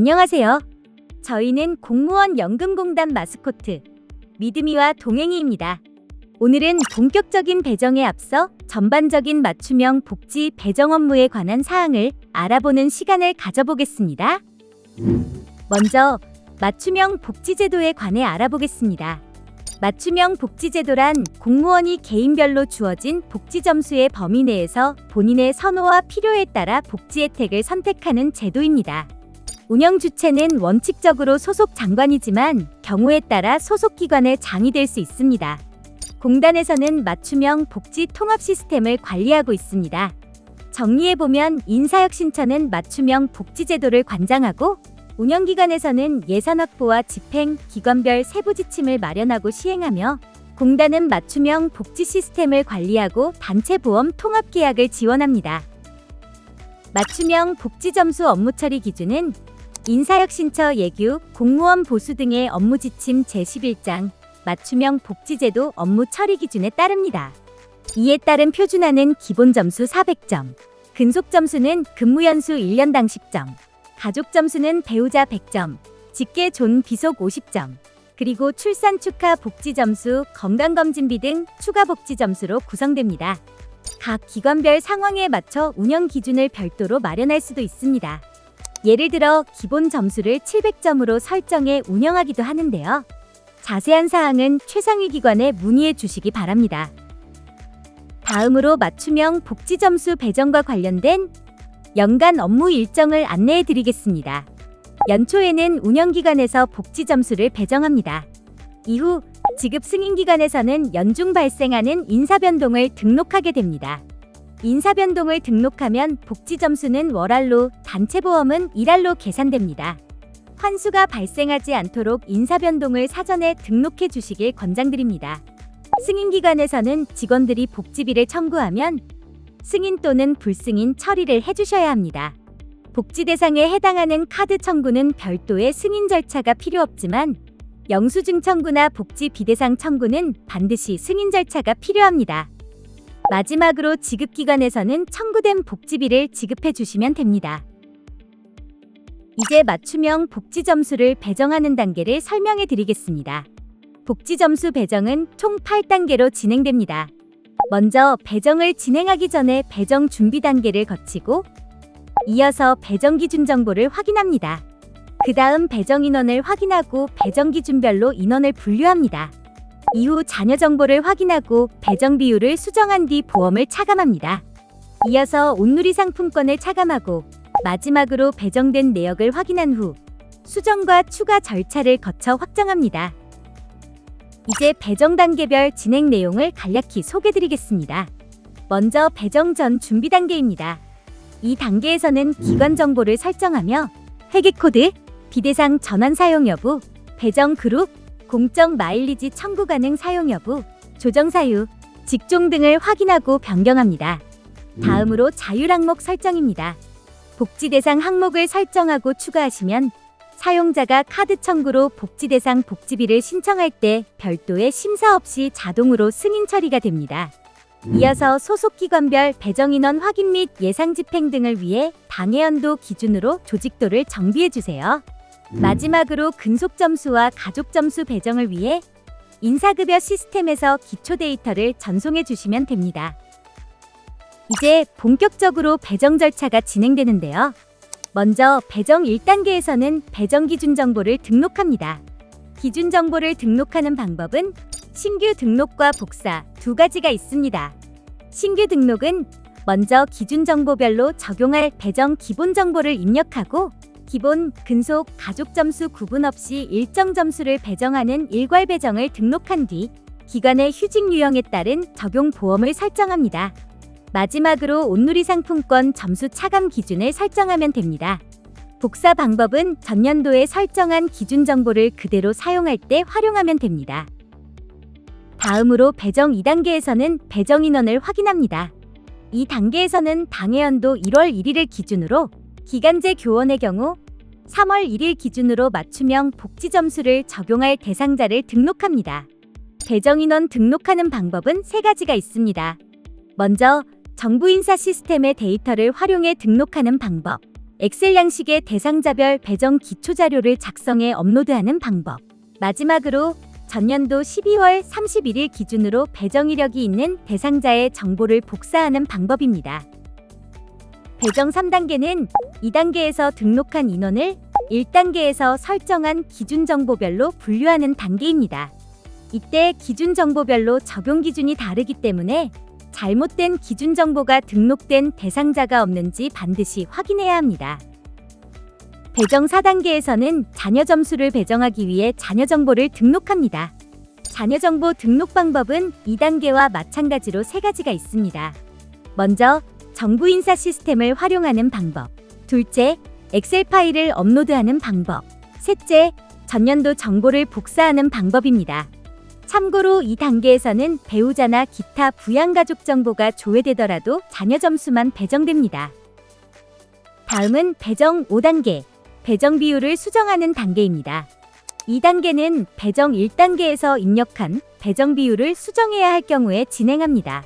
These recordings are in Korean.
안녕하세요. 저희는 공무원 연금공단 마스코트 믿음이와 동행이입니다. 오늘은 본격적인 배정에 앞서 전반적인 맞춤형 복지 배정 업무에 관한 사항을 알아보는 시간을 가져보겠습니다. 먼저 맞춤형 복지제도에 관해 알아보겠습니다. 맞춤형 복지제도란 공무원이 개인별로 주어진 복지 점수의 범위 내에서 본인의 선호와 필요에 따라 복지 혜택을 선택하는 제도입니다. 운영 주체는 원칙적으로 소속 장관이지만 경우에 따라 소속 기관의 장이 될 수 있습니다. 공단에서는 맞춤형 복지 통합 시스템을 관리하고 있습니다. 정리해보면 인사혁신처는 맞춤형 복지제도를 관장하고 운영기관에서는 예산 확보와 집행, 기관별 세부 지침을 마련하고 시행하며 공단은 맞춤형 복지 시스템을 관리하고 단체 보험 통합 계약을 지원합니다. 맞춤형 복지 점수 업무 처리 기준은 인사혁신처 예규, 공무원 보수 등의 업무 지침 제11장 맞춤형 복지제도 업무 처리 기준에 따릅니다. 이에 따른 표준화는 기본 점수 400점, 근속 점수는 근무 연수 1년당 10점, 가족 점수는 배우자 100점, 직계 존 비속 50점, 그리고 출산 축하 복지 점수, 건강검진비 등 추가 복지 점수로 구성됩니다. 각 기관별 상황에 맞춰 운영 기준을 별도로 마련할 수도 있습니다. 예를 들어 기본 점수를 700점으로 설정해 운영하기도 하는데요. 자세한 사항은 최상위 기관에 문의해 주시기 바랍니다. 다음으로 맞춤형 복지 점수 배정과 관련된 연간 업무 일정을 안내해 드리겠습니다. 연초에는 운영기관에서 복지 점수를 배정합니다. 이후 지급 승인기관에서는 연중 발생하는 인사변동을 등록하게 됩니다. 인사변동을 등록하면 복지 점수는 월알로, 단체보험은 일알로 계산됩니다. 환수가 발생하지 않도록 인사변동을 사전에 등록해 주시길 권장드립니다. 승인기관에서는 직원들이 복지비를 청구하면 승인 또는 불승인 처리를 해주셔야 합니다. 복지 대상에 해당하는 카드 청구는 별도의 승인 절차가 필요 없지만 영수증 청구나 복지 비대상 청구는 반드시 승인 절차가 필요합니다. 마지막으로 지급기관에서는 청구된 복지비를 지급해 주시면 됩니다. 이제 맞춤형 복지 점수를 배정하는 단계를 설명해 드리겠습니다. 복지 점수 배정은 총 8단계로 진행됩니다. 먼저 배정을 진행하기 전에 배정 준비 단계를 거치고 이어서 배정 기준 정보를 확인합니다. 그 다음 배정 인원을 확인하고 배정 기준별로 인원을 분류합니다. 이후 자녀 정보를 확인하고 배정 비율을 수정한 뒤 보험을 차감합니다. 이어서 온누리 상품권을 차감하고 마지막으로 배정된 내역을 확인한 후 수정과 추가 절차를 거쳐 확정합니다. 이제 배정 단계별 진행 내용을 간략히 소개드리겠습니다. 먼저 배정 전 준비 단계입니다. 이 단계에서는 기관 정보를 설정하며 회계 코드, 비대상 전환 사용 여부, 배정 그룹, 공적 마일리지 청구 가능 사용 여부, 조정 사유, 직종 등을 확인하고 변경합니다. 다음으로 자율 항목 설정입니다. 복지 대상 항목을 설정하고 추가하시면 사용자가 카드 청구로 복지 대상 복지비를 신청할 때 별도의 심사 없이 자동으로 승인 처리가 됩니다. 이어서 소속 기관별 배정 인원 확인 및 예상 집행 등을 위해 당해연도 기준으로 조직도를 정비해 주세요. 마지막으로 근속 점수와 가족 점수 배정을 위해 인사급여 시스템에서 기초 데이터를 전송해 주시면 됩니다. 이제 본격적으로 배정 절차가 진행되는데요. 먼저 배정 1단계에서는 배정 기준 정보를 등록합니다. 기준 정보를 등록하는 방법은 신규 등록과 복사 두 가지가 있습니다. 신규 등록은 먼저 기준 정보별로 적용할 배정 기본 정보를 입력하고 기본, 근속, 가족 점수 구분 없이 일정 점수를 배정하는 일괄 배정을 등록한 뒤 기관의 휴직 유형에 따른 적용 보험을 설정합니다. 마지막으로 온누리 상품권 점수 차감 기준을 설정하면 됩니다. 복사 방법은 전년도에 설정한 기준 정보를 그대로 사용할 때 활용하면 됩니다. 다음으로 배정 2단계에서는 배정 인원을 확인합니다. 이 단계에서는 당해연도 1월 1일을 기준으로 기간제 교원의 경우 3월 1일 기준으로 맞춤형 복지 점수를 적용할 대상자를 등록합니다. 배정 인원 등록하는 방법은 3가지가 있습니다. 먼저 정부 인사 시스템의 데이터를 활용해 등록하는 방법. 엑셀 양식의 대상자별 배정 기초자료를 작성해 업로드하는 방법. 마지막으로 전년도 12월 31일 기준으로 배정 이력이 있는 대상자의 정보를 복사하는 방법입니다. 배정 3단계는 2단계에서 등록한 인원을 1단계에서 설정한 기준 정보별로 분류하는 단계입니다. 이때 기준 정보별로 적용 기준이 다르기 때문에 잘못된 기준 정보가 등록된 대상자가 없는지 반드시 확인해야 합니다. 배정 4단계에서는 자녀 점수를 배정하기 위해 자녀 정보를 등록합니다. 자녀 정보 등록 방법은 2단계와 마찬가지로 3가지가 있습니다. 먼저, 정부 인사 시스템을 활용하는 방법. 둘째, 엑셀 파일을 업로드하는 방법. 셋째, 전년도 정보를 복사하는 방법입니다. 참고로 이 단계에서는 배우자나 기타 부양가족 정보가 조회되더라도 자녀 점수만 배정됩니다. 다음은 배정 5단계, 배정 비율을 수정하는 단계입니다. 이 단계는 배정 1단계에서 입력한 배정 비율을 수정해야 할 경우에 진행합니다.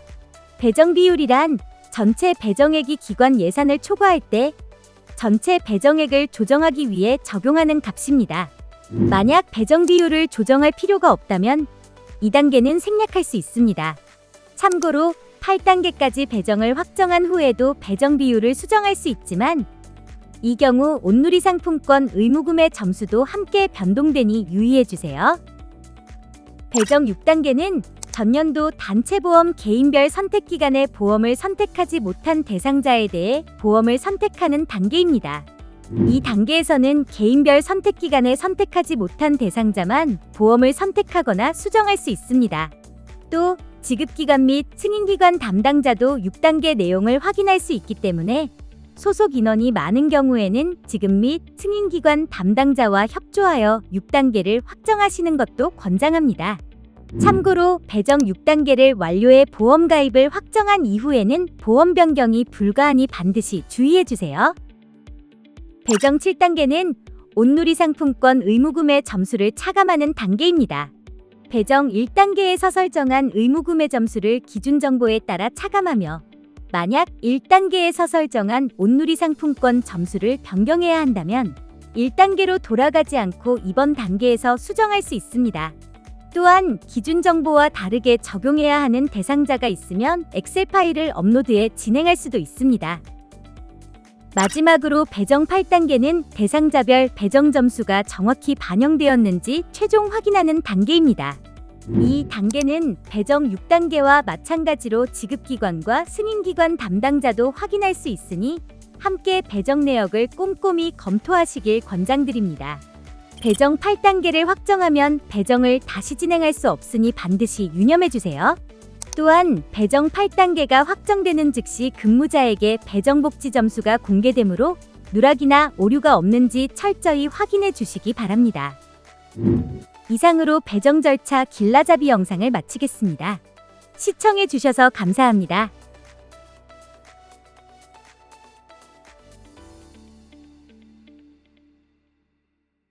배정 비율이란 전체 배정액이 기관 예산을 초과할 때 전체 배정액을 조정하기 위해 적용하는 값입니다. 만약 배정 비율을 조정할 필요가 없다면 2단계는 생략할 수 있습니다. 참고로 8단계까지 배정을 확정한 후에도 배정 비율을 수정할 수 있지만 이 경우 온누리 상품권 의무구매 점수도 함께 변동되니 유의해주세요. 배정 6단계는 전년도 단체보험 개인별 선택기간에 보험을 선택하지 못한 대상자에 대해 보험을 선택하는 단계입니다. 이 단계에서는 개인별 선택기간에 선택하지 못한 대상자만 보험을 선택하거나 수정할 수 있습니다. 또 지급기관 및 승인기관 담당자도 6단계 내용을 확인할 수 있기 때문에 소속 인원이 많은 경우에는 지급 및 승인기관 담당자와 협조하여 6단계를 확정하시는 것도 권장합니다. 참고로 배정 6단계를 완료해 보험 가입을 확정한 이후에는 보험 변경이 불가하니 반드시 주의해주세요. 배정 7단계는 온누리 상품권 의무구매 점수를 차감하는 단계입니다. 배정 1단계에서 설정한 의무구매 점수를 기준 정보에 따라 차감하며 만약 1단계에서 설정한 온누리 상품권 점수를 변경해야 한다면 1단계로 돌아가지 않고 이번 단계에서 수정할 수 있습니다. 또한 기준 정보와 다르게 적용해야 하는 대상자가 있으면 엑셀 파일을 업로드해 진행할 수도 있습니다. 마지막으로 배정 8단계는 대상자별 배정 점수가 정확히 반영되었는지 최종 확인하는 단계입니다. 이 단계는 배정 6단계와 마찬가지로 지급기관과 승인기관 담당자도 확인할 수 있으니 함께 배정 내역을 꼼꼼히 검토하시길 권장드립니다. 배정 8단계를 확정하면 배정을 다시 진행할 수 없으니 반드시 유념해주세요. 또한 배정 8단계가 확정되는 즉시 근무자에게 배정 복지 점수가 공개되므로 누락이나 오류가 없는지 철저히 확인해 주시기 바랍니다. 이상으로 배정 절차 길라잡이 영상을 마치겠습니다. 시청해 주셔서 감사합니다.